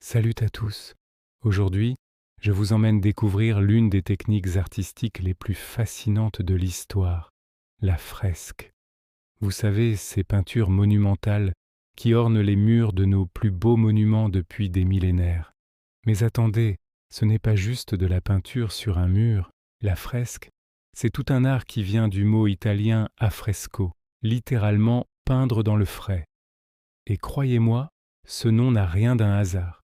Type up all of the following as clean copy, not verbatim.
Salut à tous. Aujourd'hui, je vous emmène découvrir l'une des techniques artistiques les plus fascinantes de l'histoire, la fresque. Vous savez, ces peintures monumentales qui ornent les murs de nos plus beaux monuments depuis des millénaires. Mais attendez, ce n'est pas juste de la peinture sur un mur. La fresque, c'est tout un art qui vient du mot italien affresco, littéralement peindre dans le frais. Et croyez-moi, ce nom n'a rien d'un hasard.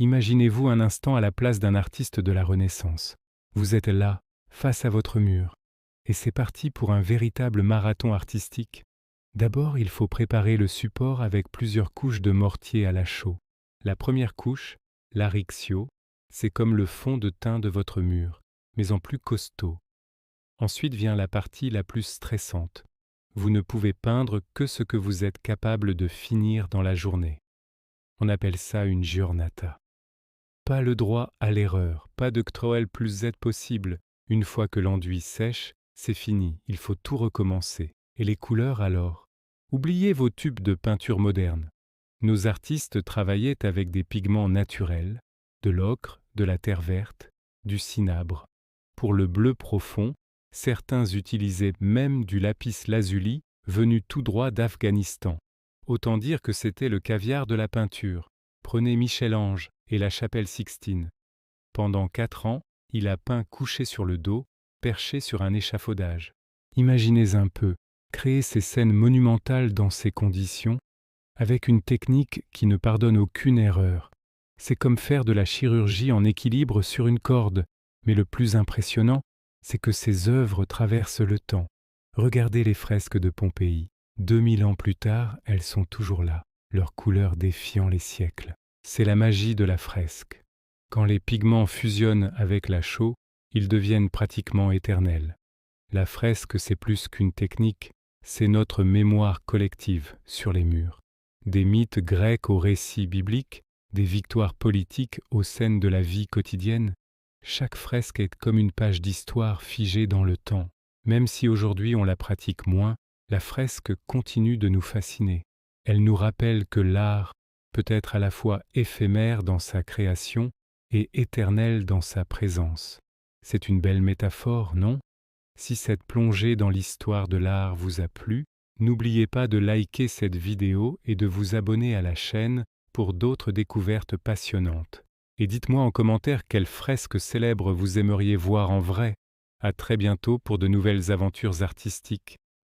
Imaginez-vous un instant à la place d'un artiste de la Renaissance. Vous êtes là, face à votre mur, et c'est parti pour un véritable marathon artistique. D'abord, il faut préparer le support avec plusieurs couches de mortier à la chaux. La première couche, l'arixio, c'est comme le fond de teint de votre mur, mais en plus costaud. Ensuite vient la partie la plus stressante. Vous ne pouvez peindre que ce que vous êtes capable de finir dans la journée. On appelle ça une giornata. Pas le droit à l'erreur, pas de Ctrl plus Z possible. Une fois que l'enduit sèche, c'est fini, il faut tout recommencer. Et les couleurs alors? Oubliez vos tubes de peinture moderne. Nos artistes travaillaient avec des pigments naturels, de l'ocre, de la terre verte, du cinabre. Pour le bleu profond, certains utilisaient même du lapis lazuli venu tout droit d'Afghanistan. Autant dire que c'était le caviar de la peinture. Prenez Michel-Ange et la chapelle Sixtine. Pendant 4 ans, il a peint couché sur le dos, perché sur un échafaudage. Imaginez un peu, créer ces scènes monumentales dans ces conditions, avec une technique qui ne pardonne aucune erreur. C'est comme faire de la chirurgie en équilibre sur une corde, mais le plus impressionnant, c'est que ces œuvres traversent le temps. Regardez les fresques de Pompéi. 2000 ans plus tard, elles sont toujours là, leurs couleurs défiant les siècles. C'est la magie de la fresque. Quand les pigments fusionnent avec la chaux, ils deviennent pratiquement éternels. La fresque, c'est plus qu'une technique, c'est notre mémoire collective sur les murs. Des mythes grecs aux récits bibliques, des victoires politiques aux scènes de la vie quotidienne, chaque fresque est comme une page d'histoire figée dans le temps. Même si aujourd'hui on la pratique moins, la fresque continue de nous fasciner. Elle nous rappelle que l'art peut être à la fois éphémère dans sa création et éternel dans sa présence. C'est une belle métaphore, non? Si cette plongée dans l'histoire de l'art vous a plu, n'oubliez pas de liker cette vidéo et de vous abonner à la chaîne pour d'autres découvertes passionnantes. Et dites-moi en commentaire quelle fresque célèbre vous aimeriez voir en vrai. À très bientôt pour de nouvelles aventures artistiques.